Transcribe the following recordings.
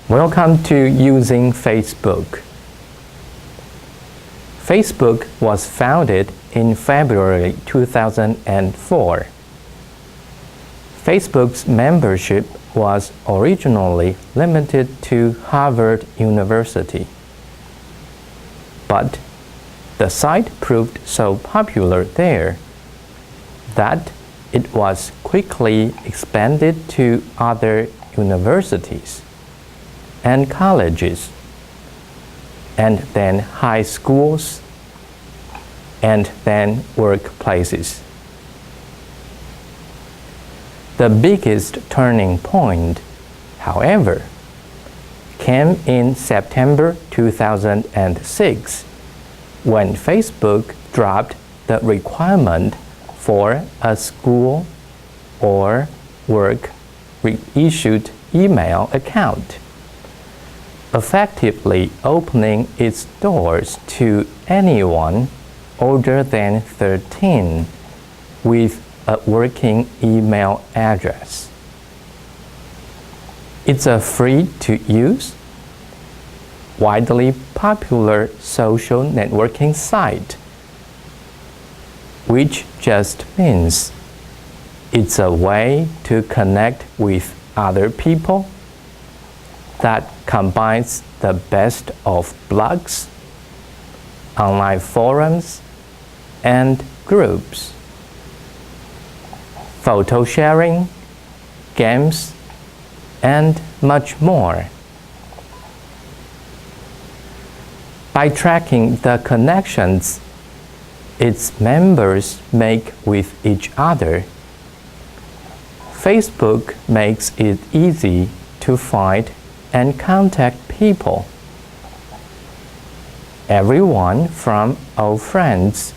Welcome to Using Facebook. Facebook was founded in February 2004. Facebook's membership was originally limited to Harvard University. But the site proved so popular there that it was quickly expanded to other universities and colleges, and then high schools, and then workplaces. The biggest turning point, however, came in September 2006 when Facebook dropped the requirement for a school or work reissued email account, effectively opening its doors to anyone older than 13 with a working email address. It's a free-to-use, widely popular social networking site, which just means it's a way to connect with other people that combines the best of blogs, online forums, and groups, photo sharing, games, and much more. By tracking the connections its members make with each other, Facebook makes it easy to find and contact people. Everyone from old friends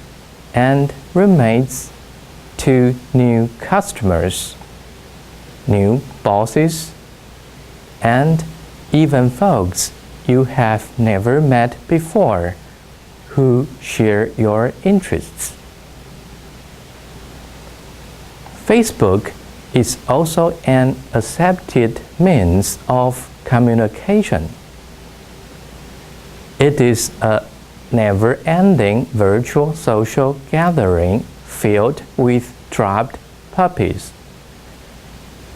and roommates to new customers, new bosses, and even folks you have never met before who share your interests. Facebook is also an accepted means of communication. It is a never-ending virtual social gathering filled with dropped puppies,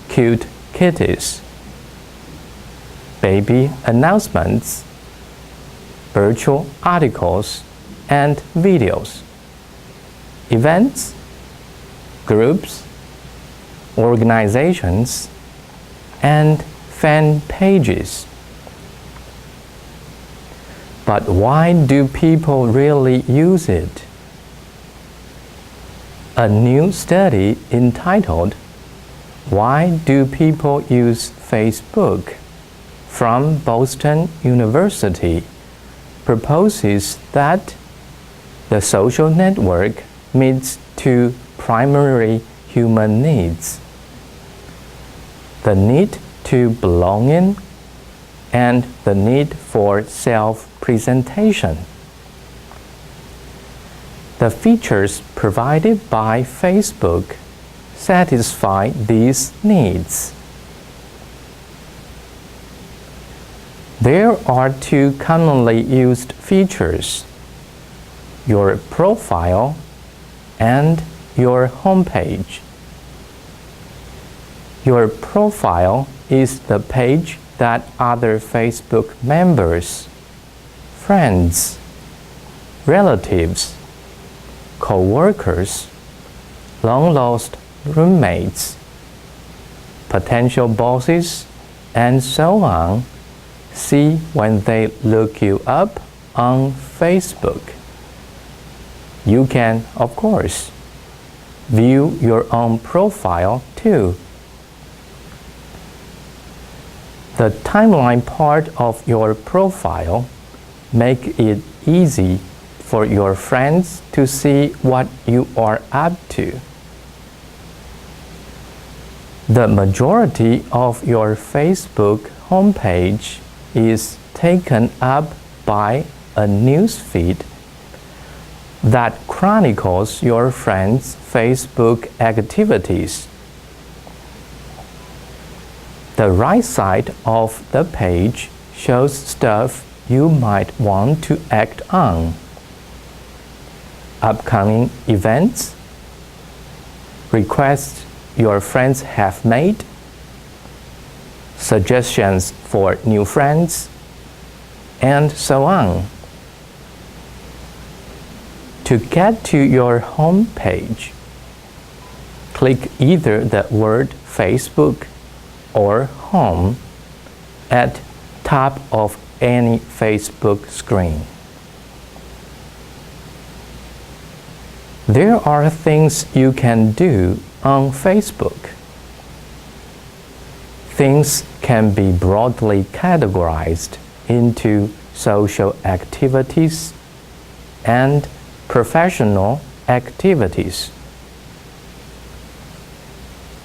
cute kitties, baby announcements, virtual articles and videos, events, groups, organizations, and fan pages. But why do people really use it? A new study entitled "Why Do People Use Facebook?" from Boston University proposes that the social network meets two primary human needs: the need to belong in and the need for self-presentation. The features provided by Facebook satisfy these needs. There are two commonly used features: your profile and your homepage. Your profile is the page that other Facebook members, friends, relatives, co-workers, long-lost roommates, potential bosses, and so on see when they look you up on Facebook. You can, of course, view your own profile too. The timeline part of your profile makes it easy for your friends to see what you are up to. The majority of your Facebook homepage is taken up by a news feed that chronicles your friends' Facebook activities. The The right side of the page shows stuff you might want to act on. Upcoming events, requests your friends have made, suggestions for new friends, and so on. To get to your home page, click either the word Facebook or Home at top of any Facebook screen. There are things you can do on Facebook. Things can be broadly categorized into social activities and professional activities.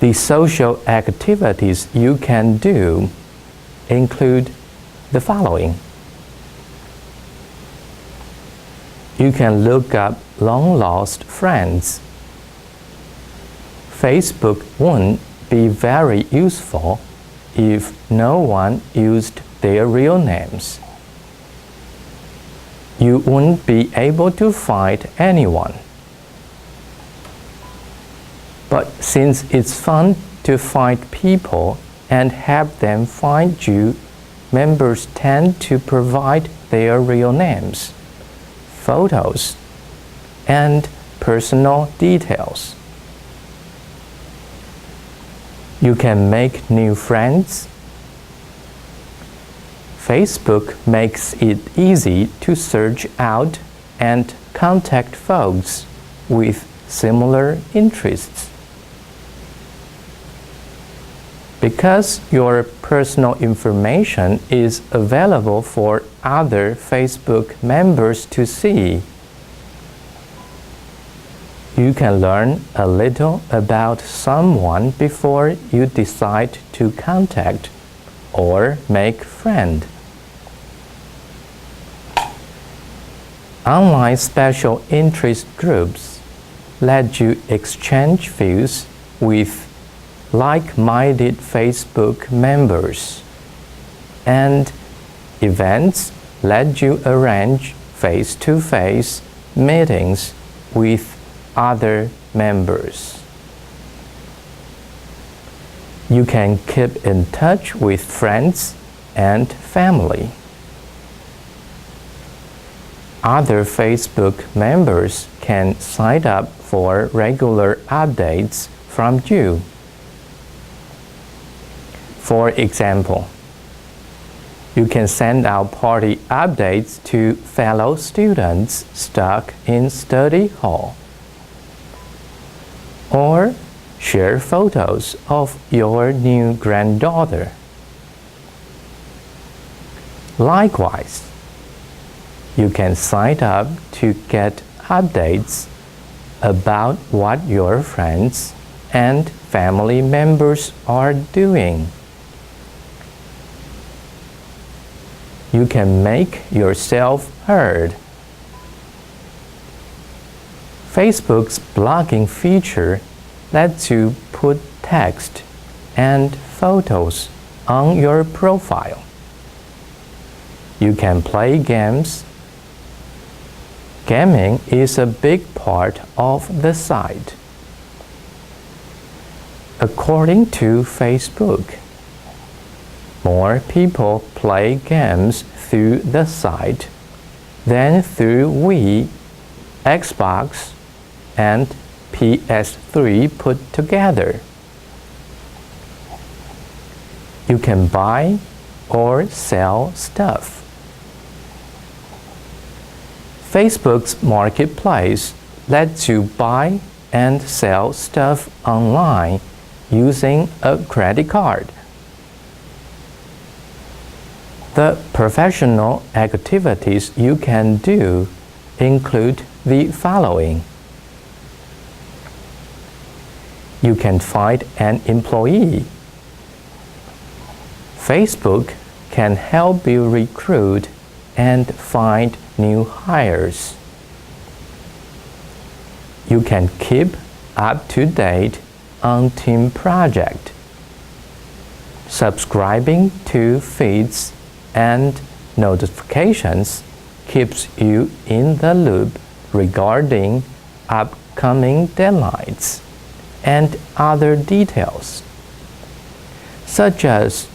The social activities you can do include the following. You can look up long-lost friends. Facebook wouldn't be very useful if no one used their real names. You wouldn't be able to find anyone. But since it's fun to find people and have them find you, members tend to provide their real names, photos, and personal details. You can make new friends. Facebook makes it easy to search out and contact folks with similar interests. Because your personal information is available for other Facebook members to see, you can learn a little about someone before you decide to contact or make friend. Online special interest groups let you exchange views with like-minded Facebook members, and events let you arrange face-to-face meetings with other members. You can keep in touch with friends and family. Other Facebook members can sign up for regular updates from you. For example, you can send out party updates to fellow students stuck in study hall, or share photos of your new granddaughter. Likewise, you can sign up to get updates about what your friends and family members are doing. You can make yourself heard. Facebook's blogging feature lets you put text and photos on your profile. You can play games. Gaming is a big part of the site. According to Facebook, more people play games through the site than through Wii, Xbox, and PS3 put together. You can buy or sell stuff. Facebook's marketplace lets you buy and sell stuff online using a credit card. The professional activities you can do include the following. You can find an employee. Facebook can help you recruit and find new hires. You can keep up to date on team project. Subscribing to feeds and notifications keeps you in the loop regarding upcoming deadlines and other details, such as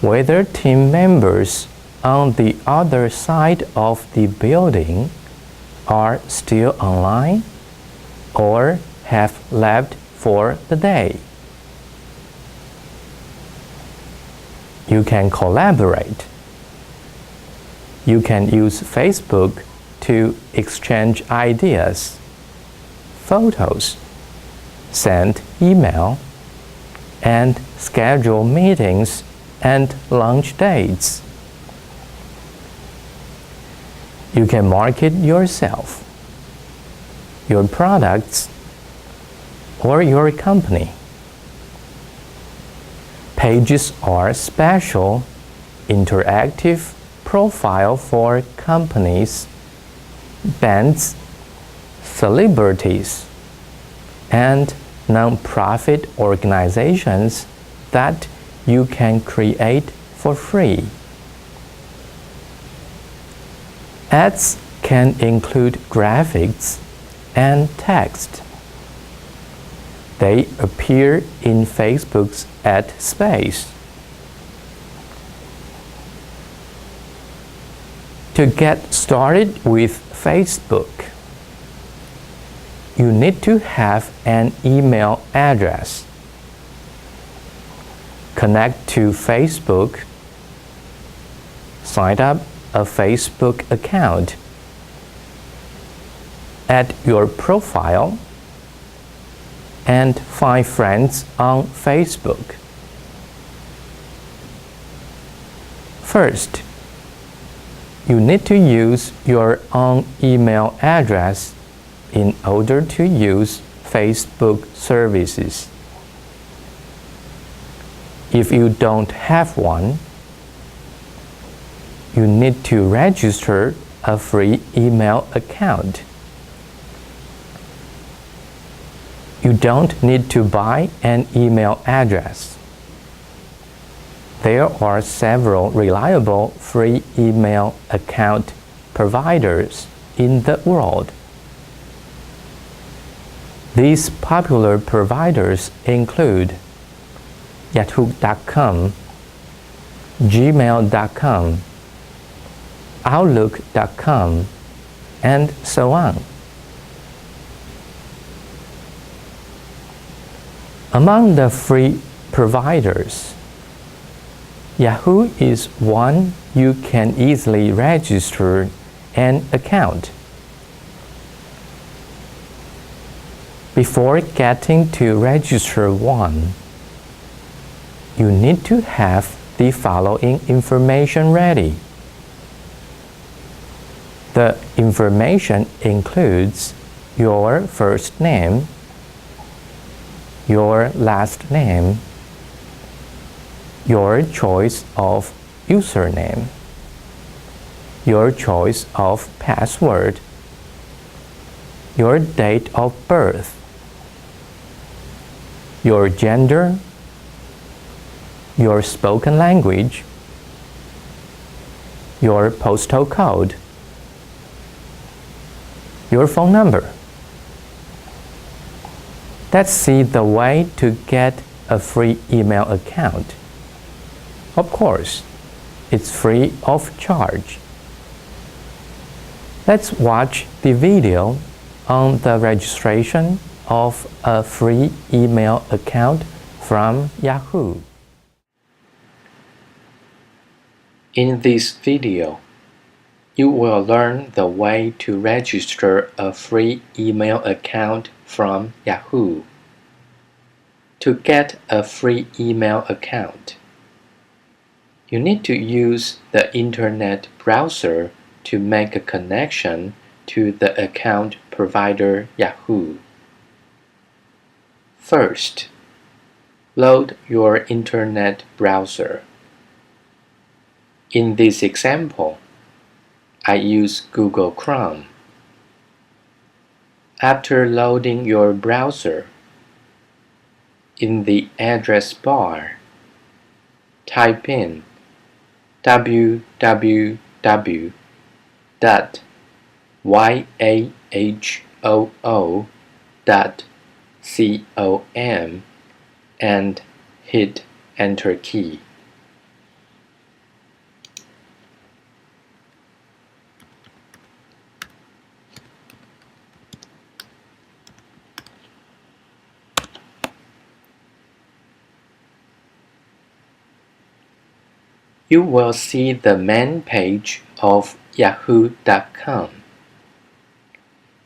whether team members on the other side of the building are still online or have left for the day. You can collaborate. You can use Facebook to exchange ideas, photos, send email, and schedule meetings and lunch dates. You can market yourself, your products, or your company. Pages are special, interactive profile for companies, bands, celebrities, and non-profit organizations that you can create for free. Ads can include graphics and text. They appear in Facebook's ad space. To get started with Facebook, you need to have an email address. Connect to Facebook, sign up a Facebook account, add your profile, and find friends on Facebook. First, you need to use your own email address in order to use Facebook services. If you don't have one, you need to register a free email account. You don't need to buy an email address. There are several reliable free email account providers in the world. These popular providers include Yahoo.com, Gmail.com, Outlook.com, and so on. Among the free providers, Yahoo is one you can easily register an account. Before getting to register one, you need to have the following information ready. The information includes your first name, your last name, your choice of username, your choice of password, your date of birth, your gender, your spoken language, your postal code, your phone number. Let's see the way to get a free email account. Of course, it's free of charge. Let's watch the video on the registration of a free email account from Yahoo. In this video, you will learn the way to register a free email account from Yahoo. To get a free email account, you need to use the Internet browser to make a connection to the account provider Yahoo. First, load your Internet browser. In this example, I use Google Chrome. After loading your browser, in the address bar, type in www.yahoo.com and hit Enter key. You will see the main page of yahoo.com.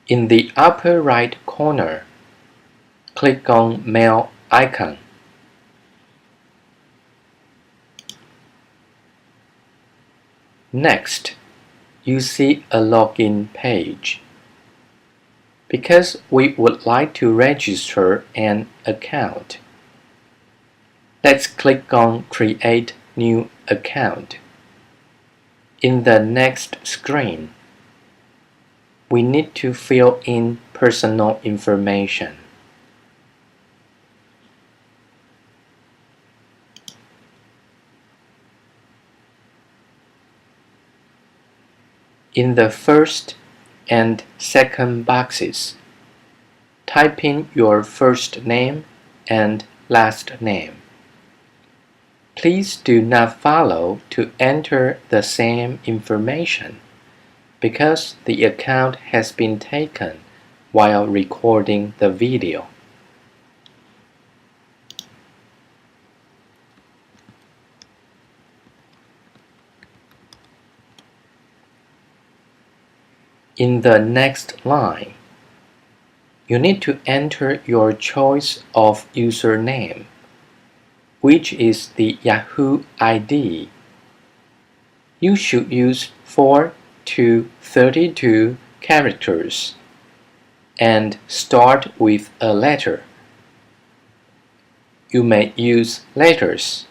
In the upper right corner, click on Mail icon. Next, you see a login page. Because we would like to register an account, let's click on Create New Account. In the next screen, we need to fill in personal information. In the first and second boxes, type in your first name and last name. Please do not follow to enter the same information because the account has been taken while recording the video. In the next line, you need to enter your choice of username, which is the Yahoo ID. You should use 4 to 32 characters and start with a letter. You may use letters,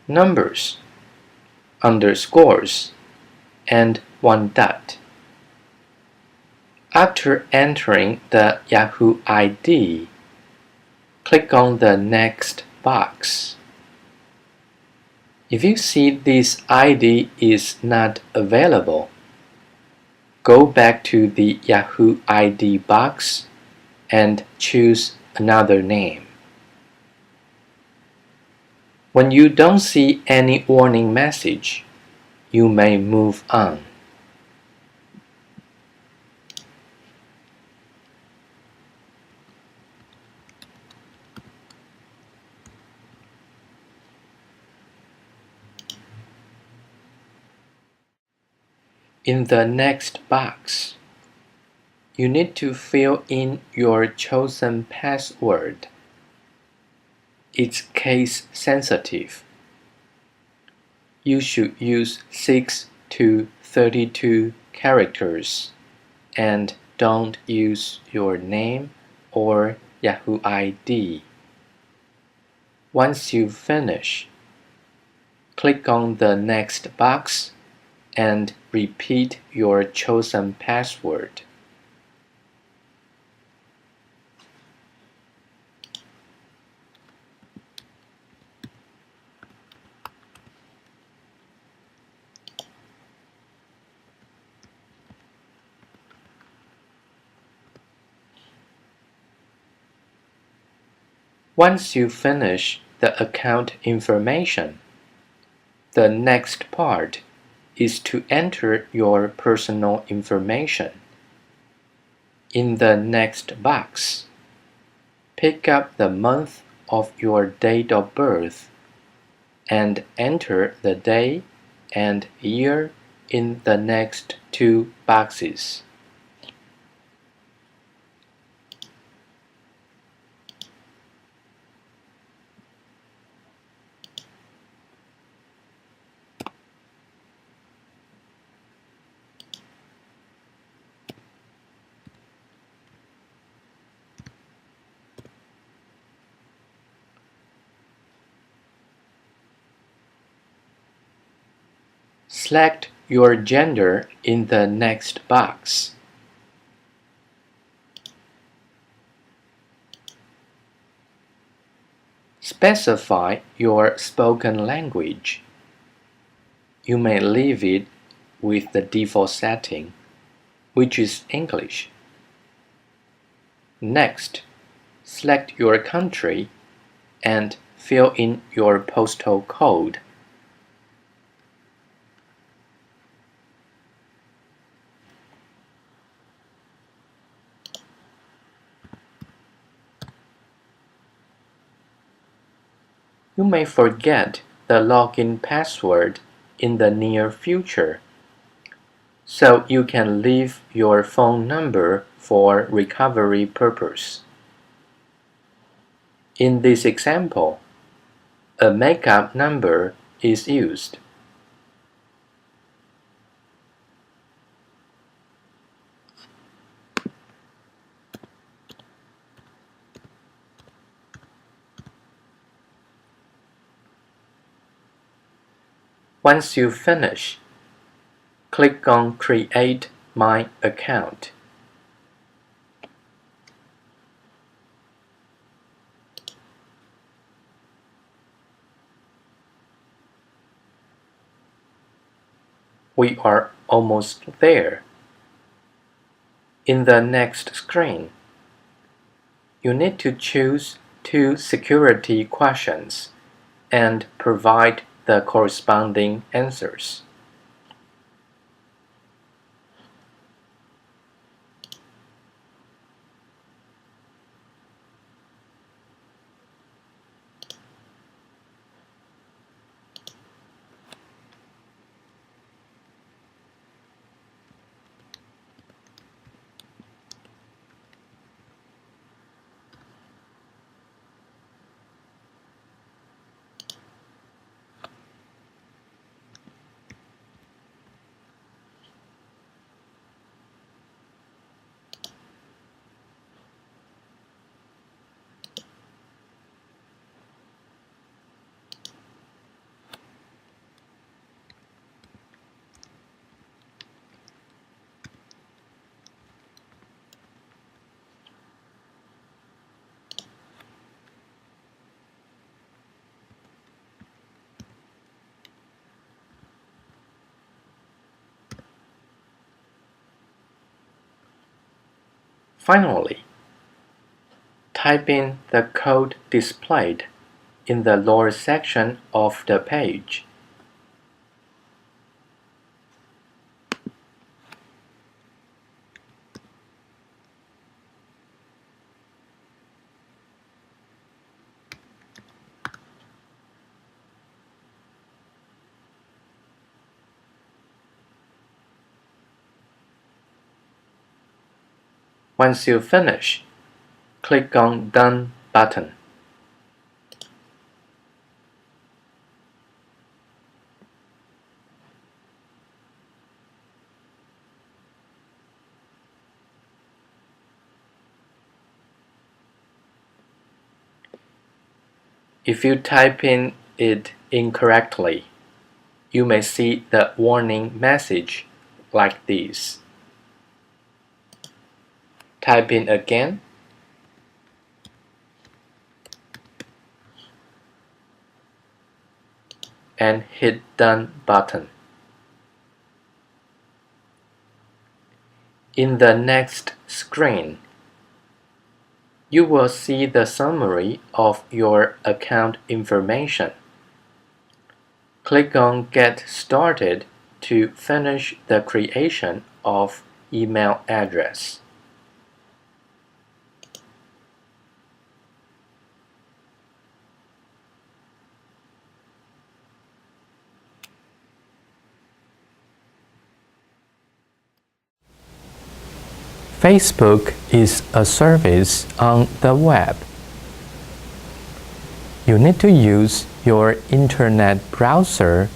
numbers, underscores, and one dot. After entering the Yahoo ID, click on the next box. If you see this ID is not available, go back to the Yahoo ID box and choose another name. When you don't see any warning message, you may move on. In the next box, you need to fill in your chosen password. It's case sensitive. You should use 6 to 32 characters and don't use your name or Yahoo ID. Once you finish, click on the next box and repeat your chosen password. Once you finish the account information, the next part is to enter your personal information. In the next box, pick up the month of your date of birth and enter the day and year in the next two boxes. Select your gender in the next box. Specify your spoken language. You may leave it with the default setting, which is English. Next, select your country and fill in your postal code. You may forget the login password in the near future, so you can leave your phone number for recovery purpose. In this example, a makeup number is used. Once you finish, click on Create My Account. We are almost there. In the next screen, you need to choose 2 security questions and provide the corresponding answers. Finally, type in the code displayed in the lower section of the page. Once you finish, click on Done button. If you type in it incorrectly, you may see the warning message like this. Type in again. And hit Done button. In the next screen, you will see the summary of your account information. Click on Get Started to finish the creation of email address. Facebook is a service on the web. You need to use your internet browser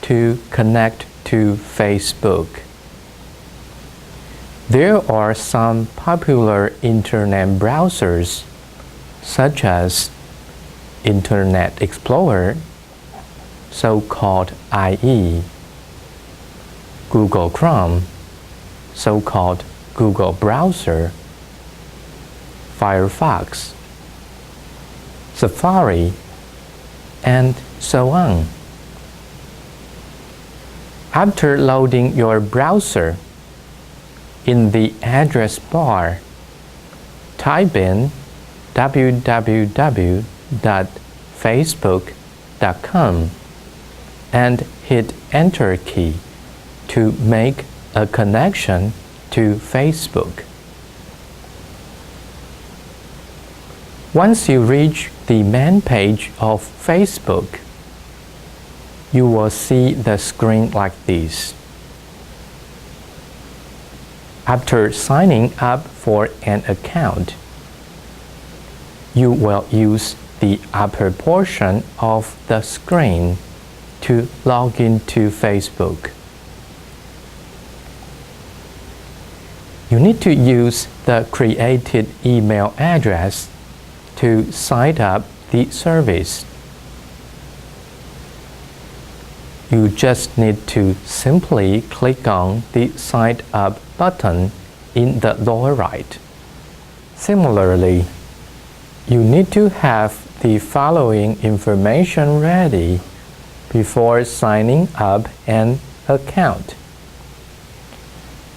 to connect to Facebook. There are some popular internet browsers such as Internet Explorer, so-called IE, Google Chrome, so-called Google Browser, Firefox, Safari, and so on. After loading your browser, in the address bar, type in www.facebook.com and hit Enter key to make a connection to Facebook. Once you reach the main page of Facebook, you will see the screen like this. After signing up for an account, you will use the upper portion of the screen to log into Facebook. You need to use the created email address to sign up the service. You just need to simply click on the Sign Up button in the lower right. Similarly, you need to have the following information ready before signing up an account.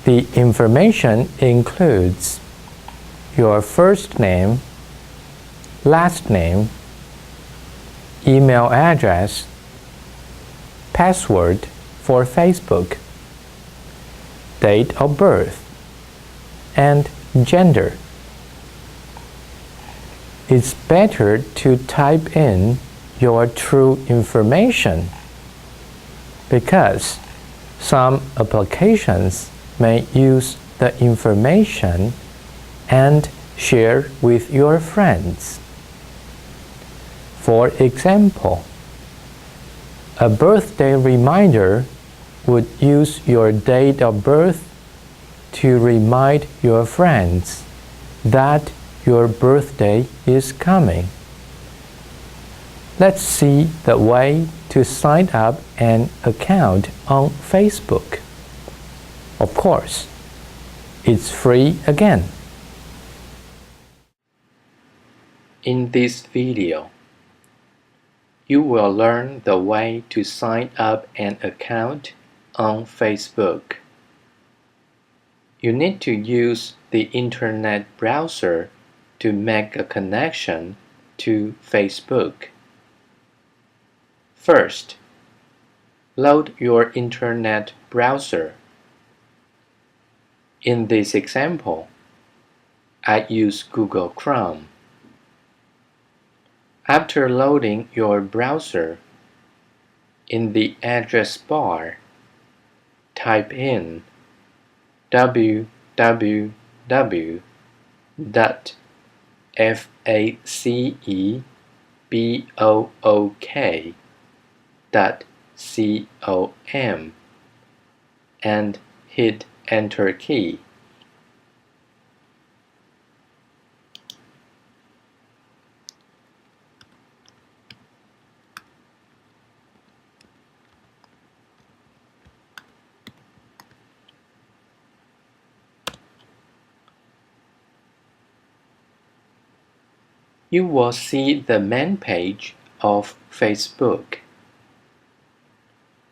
The information includes your first name, last name, email address, password for Facebook, date of birth, and gender. It's better to type in your true information because some applications may use the information and share with your friends. For example, a birthday reminder would use your date of birth to remind your friends that your birthday is coming. Let's see the way to sign up an account on Facebook. Of course, it's free again. In this video, you will learn the way to sign up an account on Facebook. You need to use the internet browser to make a connection to Facebook. First, load your internet browser. In this example, I use Google Chrome. After loading your browser, in the address bar, type in www.facebook.com and hit Enter key. You will see the main page of Facebook.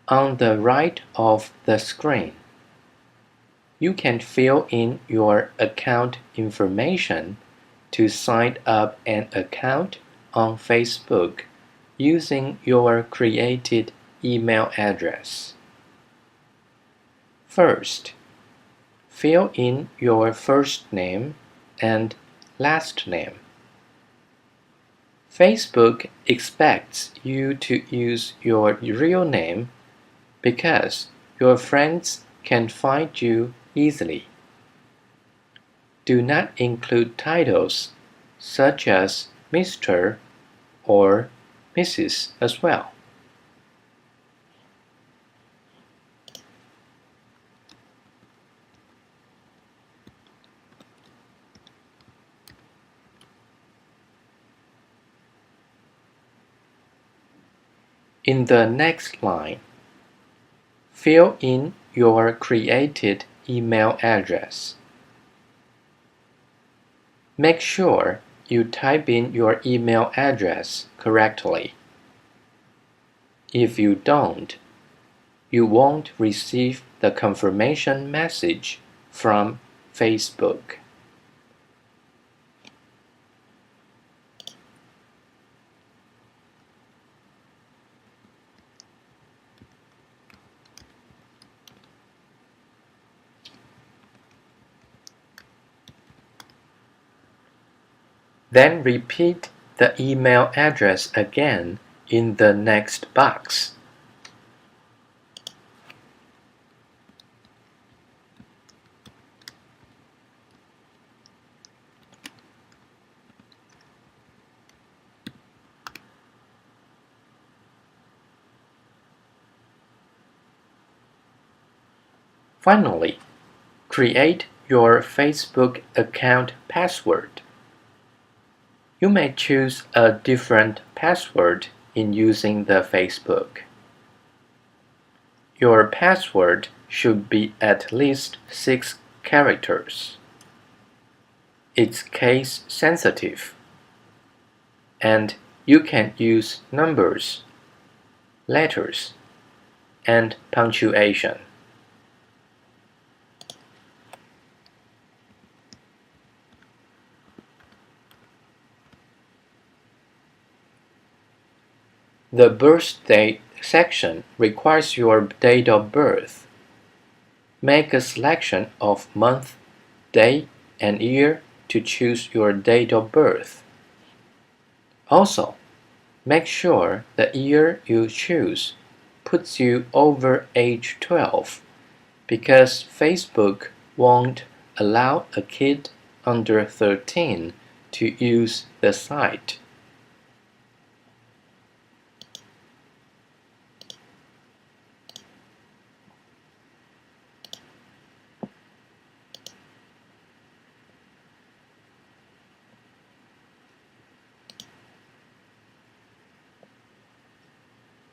On the right of the screen, you can fill in your account information to sign up an account on Facebook using your created email address. First, fill in your first name and last name. Facebook expects you to use your real name because your friends can find you easily. Do not include titles such as Mr. or Mrs. as well. In the next line, fill in your created email address. Make sure you type in your email address correctly. If you don't, you won't receive the confirmation message from Facebook. Then repeat the email address again in the next box. Finally, create your Facebook account password. You may choose a different password in using the Facebook. Your password should be at least 6 characters. It's case sensitive, and you can use numbers, letters, and punctuation. The birthday section requires your date of birth. Make a selection of month, day, and year to choose your date of birth. Also, make sure the year you choose puts you over age 12, because Facebook won't allow a kid under 13 to use the site.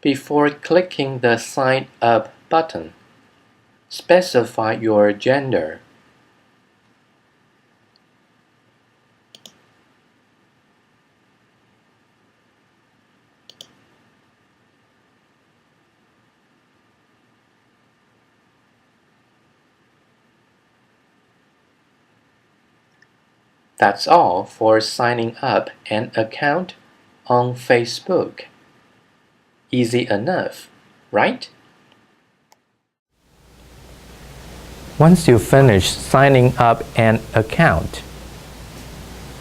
Before clicking the Sign Up button, specify your gender. That's all for signing up an account on Facebook. Easy enough, right? Once you finish signing up an account,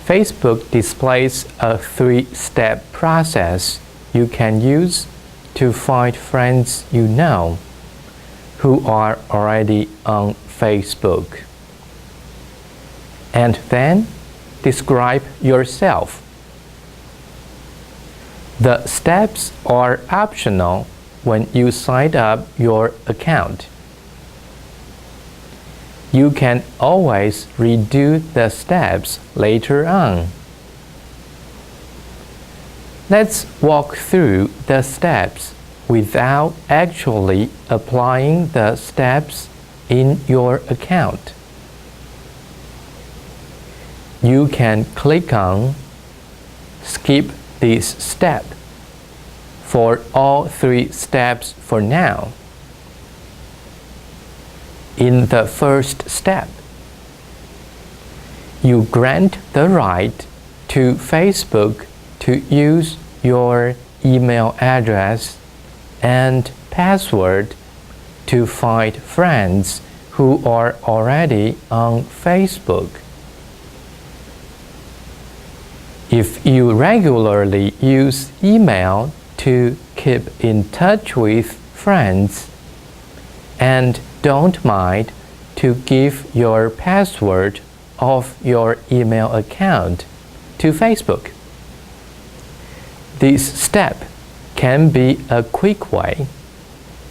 Facebook displays a 3-step process you can use to find friends you know who are already on Facebook. And then describe yourself. The steps are optional when you sign up your account. You can always redo the steps later on. Let's walk through the steps without actually applying the steps in your account. You can click on Skip this step for all 3 steps for now. In the first step, you grant the right to Facebook to use your email address and password to find friends who are already on Facebook. If you regularly use email to keep in touch with friends and don't mind to give your password of your email account to Facebook, this step can be a quick way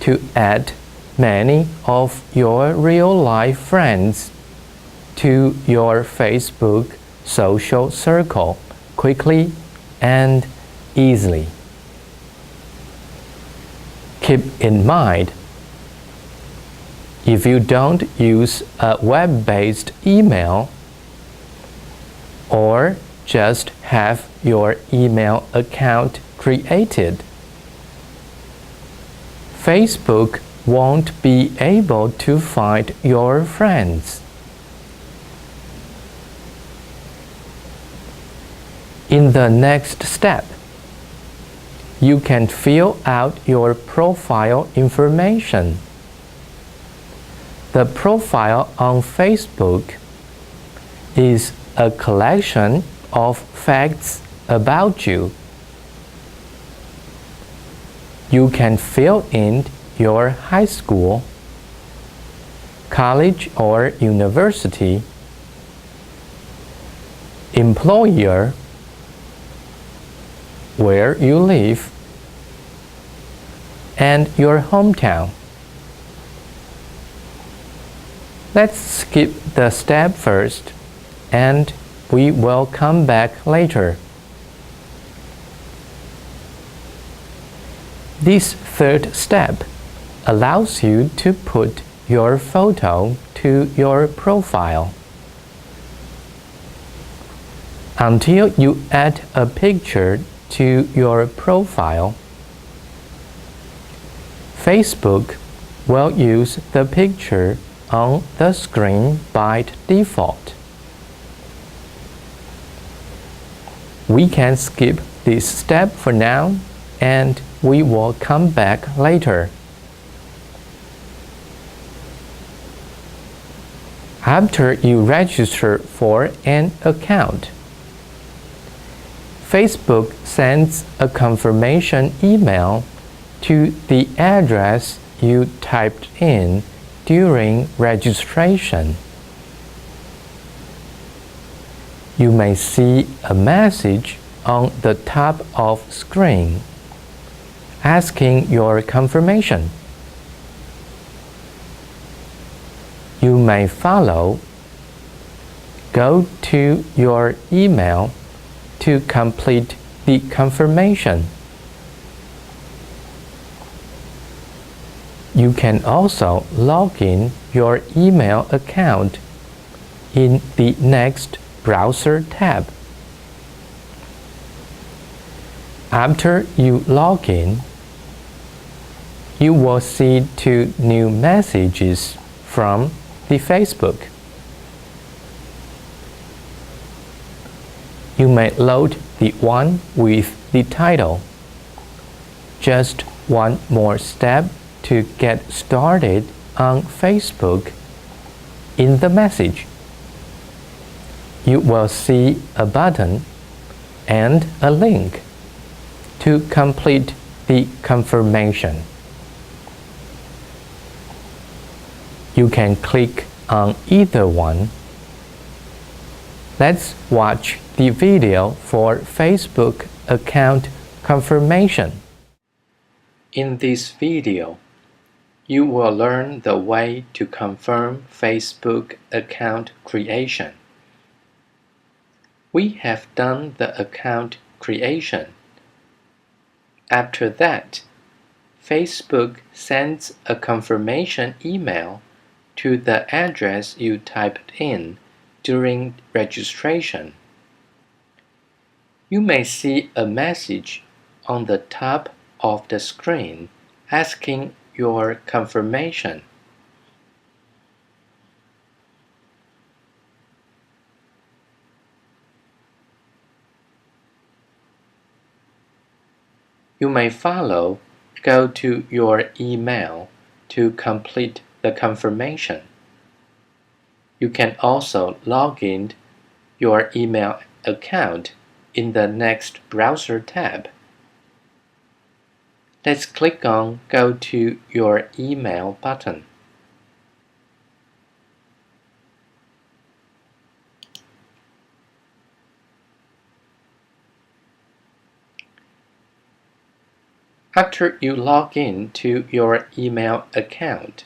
to add many of your real-life friends to your Facebook social circle quickly and easily. Keep in mind, if you don't use a web-based email or just have your email account created, Facebook won't be able to find your friends. In the next step, you can fill out your profile information. The profile on Facebook is a collection of facts about you. You can fill in your high school, college or university, employer, where you live, and your hometown. Let's skip the step first, and we will come back later. This third step allows you to put your photo to your profile. Until you add a picture to your profile, Facebook will use the picture on the screen by default. We can skip this step for now, and we will come back later. After you register for an account, Facebook sends a confirmation email to the address you typed in during registration. You may see a message on the top of screen asking your confirmation. You may follow. Go to your email to complete the confirmation. You can also log in your email account in the next browser tab. After you log in, you will see two new messages from the Facebook. You may load the one with the title, "Just one more step to get started on Facebook." In the message, you will see a button and a link to complete the confirmation. You can click on either one. Let's watch the video for Facebook account confirmation. In this video, you will learn the way to confirm Facebook account creation. We have done the account creation. After that, Facebook sends a confirmation email to the address you typed in during registration. You may see a message on the top of the screen asking your confirmation. You may follow. Go to your email to complete the confirmation. You can also log in your email account in the next browser tab. Let's click on Go to your email button. After you log in to your email account,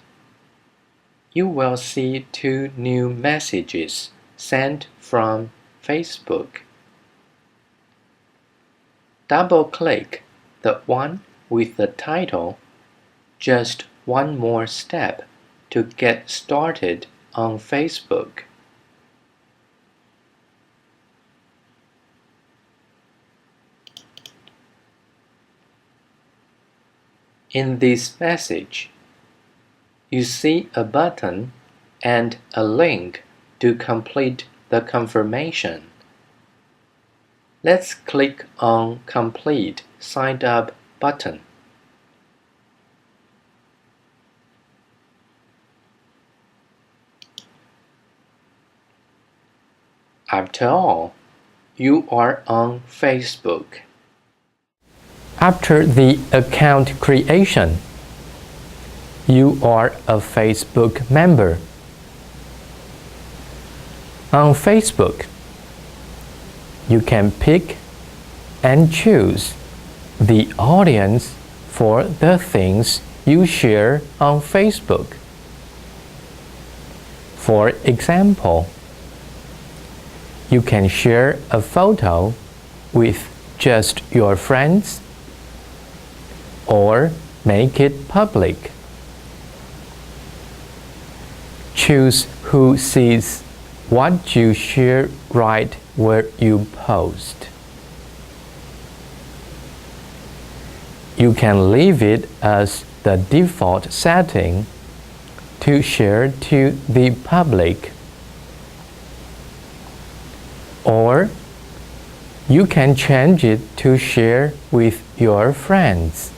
you will see two new messages sent from Facebook. Double-click the one with the title, "Just one more step to get started on Facebook." In this message, you see a button and a link to complete the confirmation. Let's click on Complete Sign Up button. After all, you are on Facebook. After the account creation, you are a Facebook member. On Facebook, you can pick and choose the audience for the things you share on Facebook. For example, you can share a photo with just your friends or make it public. Choose who sees what you share right where you post. You can leave it as the default setting to share to the public. Or you can change it to share with your friends.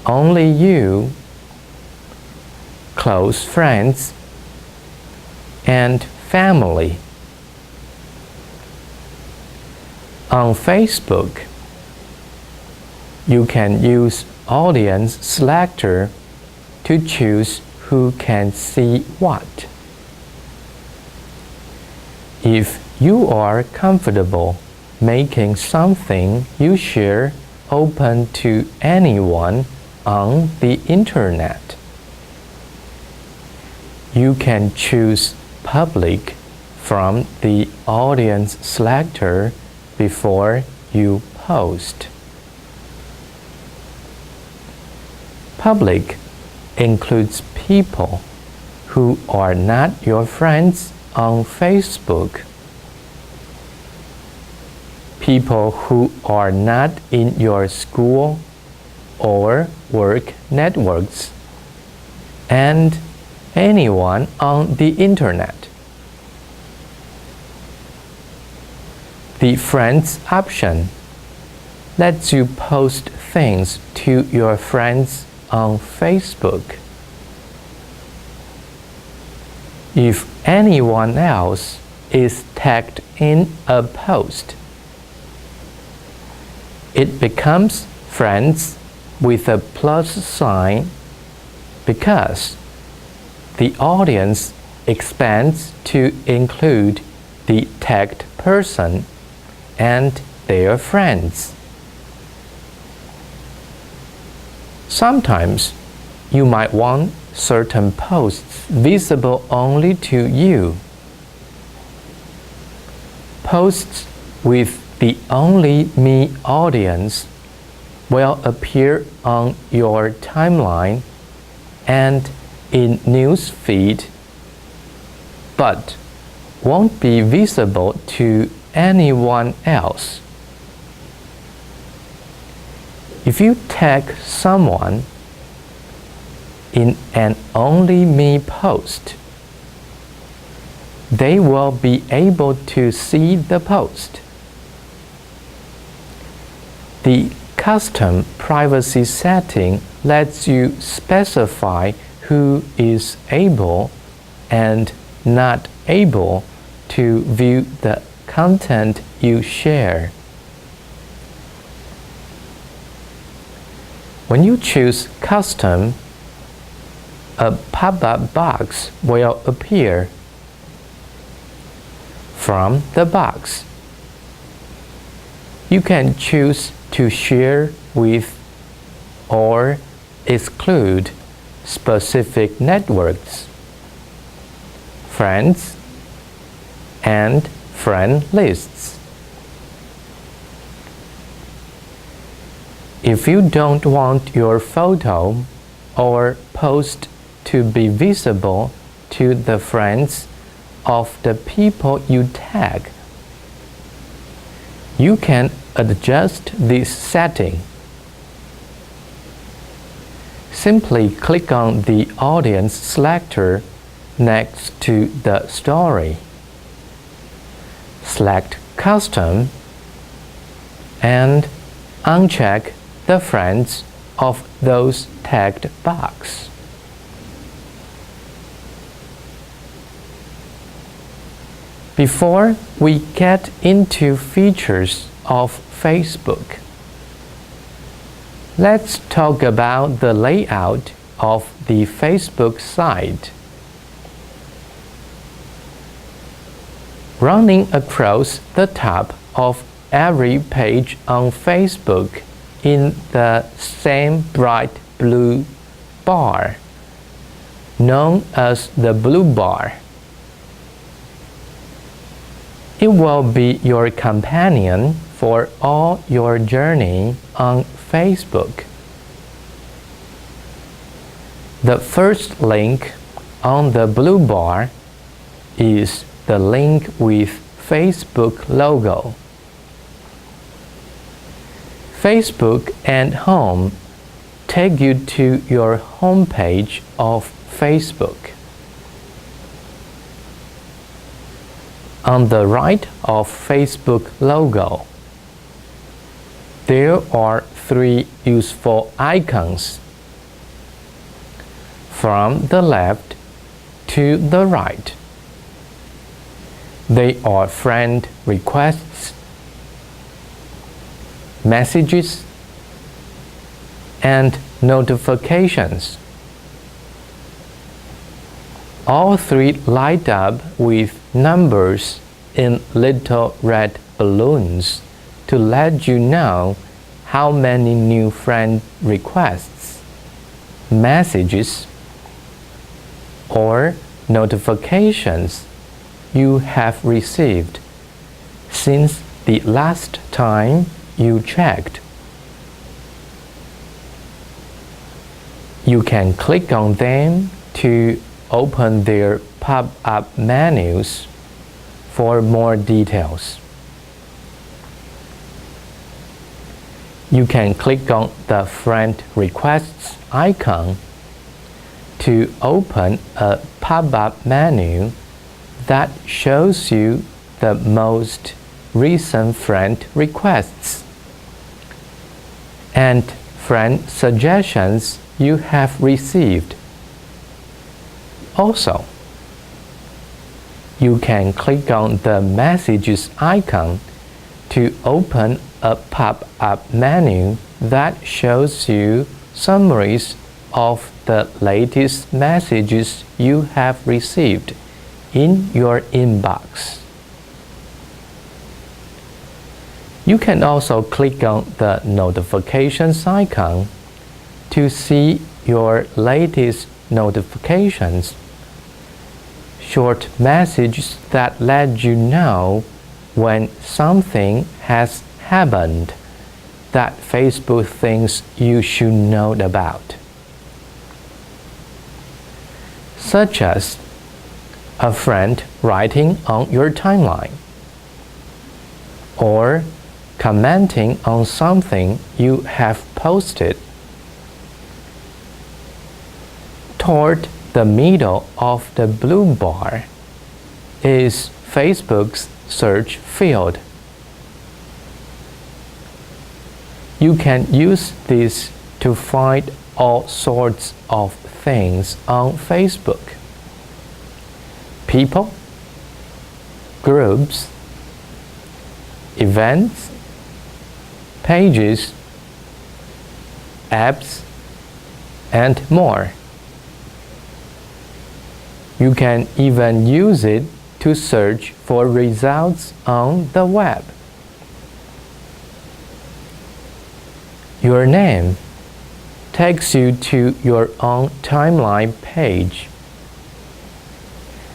Only you, close friends, and family. On Facebook, you can use Audience Selector to choose who can see what. If you are comfortable making something you share open to anyone on the internet, you can choose Public from the Audience Selector before you post. Public includes people who are not your friends on Facebook, people who are not in your school or work networks, and anyone on the internet. The Friends option lets you post things to your friends on Facebook. If anyone else is tagged in a post, it becomes friends with a plus sign because the audience expands to include the tagged person and their friends. Sometimes you might want certain posts visible only to you. Posts with the Only Me audience will appear on your timeline and in News Feed, but won't be visible to anyone else. If you tag someone in an Only Me post, they will be able to see the post. The custom privacy setting lets you specify who is able and not able to view the content you share. When you choose Custom, a pop-up box will appear. From the box, you can choose to share with or exclude specific networks, friends, and friend lists. If you don't want your photo or post to be visible to the friends of the people you tag, you can adjust this setting. Simply click on the audience selector next to the story. Select Custom and uncheck the friends of those tagged box. Before we get into features of Facebook, let's talk about the layout of the Facebook site. Running across the top of every page on Facebook in the same bright blue bar, known as the blue bar. It will be your companion for all your journey on Facebook. The first link on the blue bar is the link with Facebook logo. Facebook and Home take you to your home page of Facebook. On the right of Facebook logo, there are 3 useful icons. From the left to the right, they are friend requests, messages, and notifications. All 3 light up with numbers in little red balloons to let you know how many new friend requests, messages, or notifications you have received since the last time you checked. You can click on them to open their pop-up menus for more details. You can click on the friend requests icon to open a pop-up menu that shows you the most recent friend requests and friend suggestions you have received. Also, you can click on the messages icon to open a pop-up menu that shows you summaries of the latest messages you have received in your inbox. You can also click on the notifications icon to see your latest notifications, short messages that let you know when something has happened that Facebook thinks you should know about, such as a friend writing on your timeline or commenting on something you have posted. Toward the middle of the blue bar is Facebook's search field. You can use this to find all sorts of things on Facebook. People, groups, events, pages, apps, and more. You can even use it to search for results on the web. Your name takes you to your own timeline page,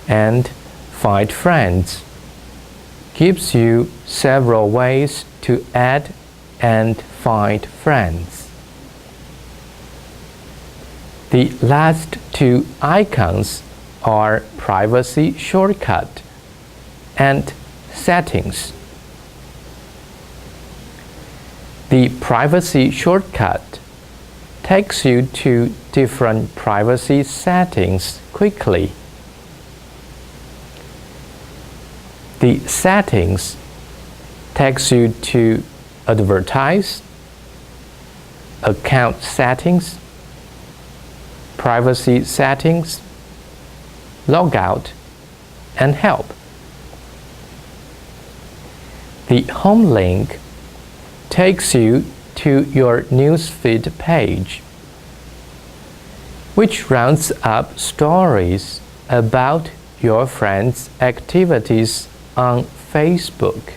and Find Friends gives you several ways to add and find friends. The last 2 icons are Privacy Shortcut and Settings. The Privacy Shortcut takes you to different privacy settings quickly. The settings takes you to advertise, account settings, privacy settings, logout, and help. The home link takes you to your newsfeed page, which rounds up stories about your friends' activities on Facebook.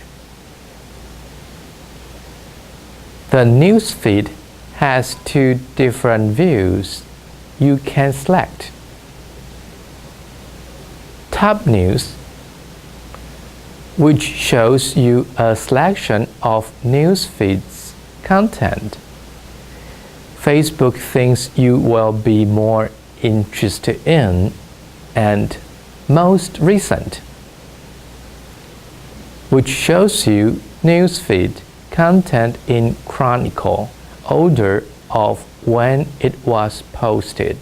The newsfeed has two different views you can select. Top News, which shows you a selection of newsfeed's content Facebook thinks you will be more interested in, and Most Recent, which shows you newsfeed content in chronicle order of when it was posted.